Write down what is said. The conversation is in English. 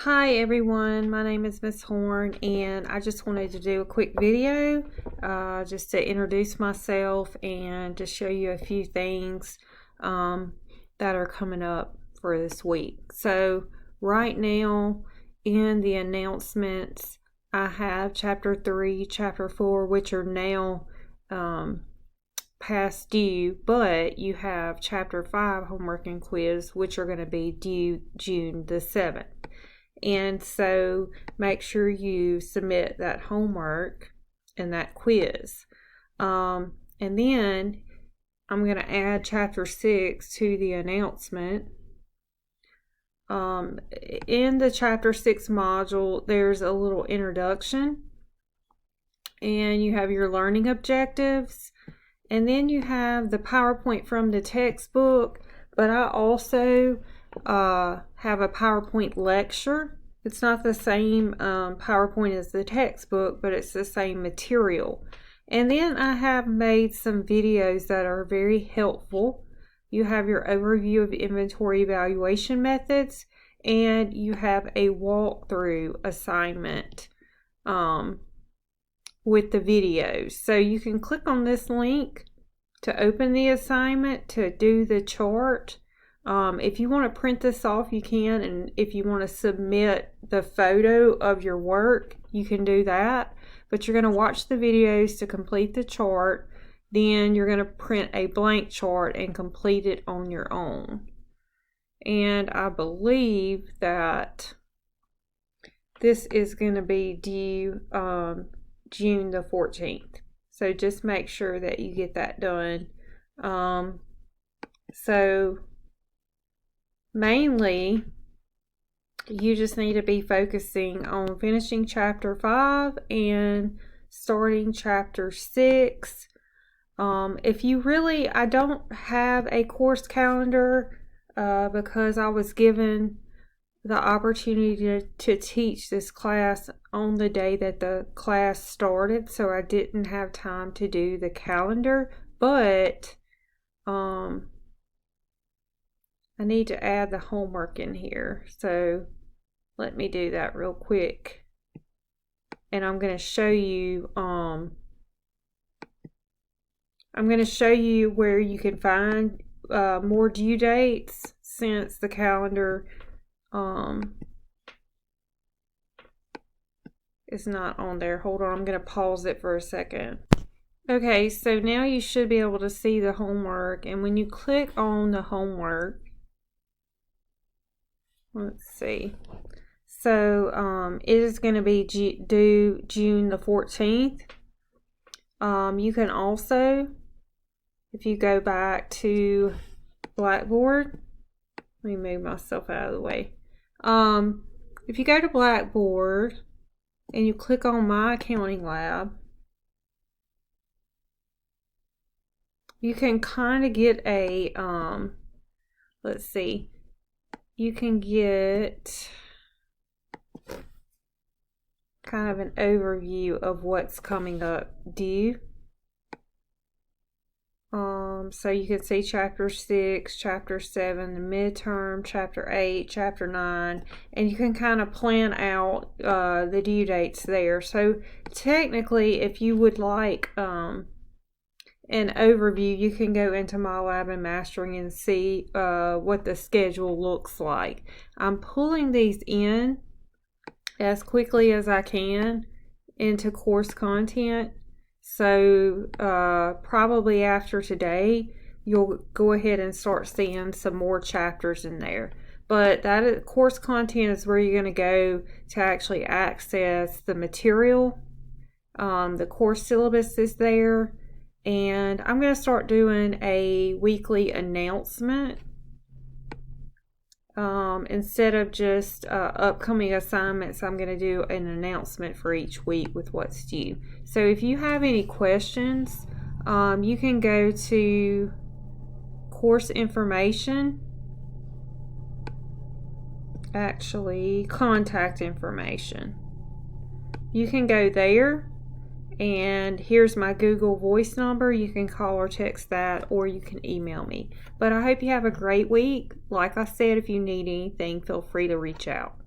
Hi everyone, my name is Miss Horn and I just wanted to do a quick video just to introduce myself and to show you a few things that are coming up for this week. So right now in the announcements I have chapter 3, chapter 4, which are now past due, but you have chapter 5 homework and quiz, which are going to be due June the 7th. And so make sure you submit that homework and that quiz. And then I'm going to add chapter 6 to the announcement. In the chapter 6 module, there's a little introduction. And you have your learning objectives. And then you have the PowerPoint from the textbook. But I also have a PowerPoint lecture. It's not the same PowerPoint as the textbook, but it's the same material. And then I have made some videos that are very helpful. You have your overview of inventory evaluation methods, and you have a walkthrough assignment with the videos. So you can click on this link to open the assignment, to do the chart. If you want to print this off, you can, and if you want to submit the photo of your work, you can do that. But you're going to watch the videos to complete the chart, then you're going to print a blank chart and complete it on your own. And I believe that this is going to be due June the 14th. So just make sure that you get that done. Mainly, you just need to be focusing on finishing chapter 5 and starting chapter 6. I don't have a course calendar because I was given the opportunity to teach this class on the day that the class started, so I didn't have time to do the calendar, but I need to add the homework in here, so let me do that real quick. And I'm going to show you where you can find more due dates, since the calendar is not on there. Hold on, I'm going to pause it for a second. Okay, so now you should be able to see the homework, and when you click on the homework, let's see. So it is going to be due June the 14th. You can also, if you go back to Blackboard, let me move myself out of the way. If you go to Blackboard and you click on My Accounting Lab, you can kind of get a, let's see, you can get kind of an overview of what's coming up due. So you can see chapter 6, chapter 7, the midterm, chapter 8, chapter 9, and you can kind of plan out the due dates there. So technically, if you would like an overview, you can go into My Lab and Mastering and see what the schedule looks like. I'm pulling these in as quickly as I can into course content. So probably after today, you'll go ahead and start seeing some more chapters in there. But that course content is where you're going to go to actually access the material. The course syllabus is there. And I'm going to start doing a weekly announcement. Instead of just upcoming assignments, I'm going to do an announcement for each week with what's due. So if you have any questions, you can go to course information, actually contact information. You can go there, and here's my Google Voice number. You can call or text that, or you can email me. But I hope you have a great week. Like I said, if you need anything, feel free to reach out.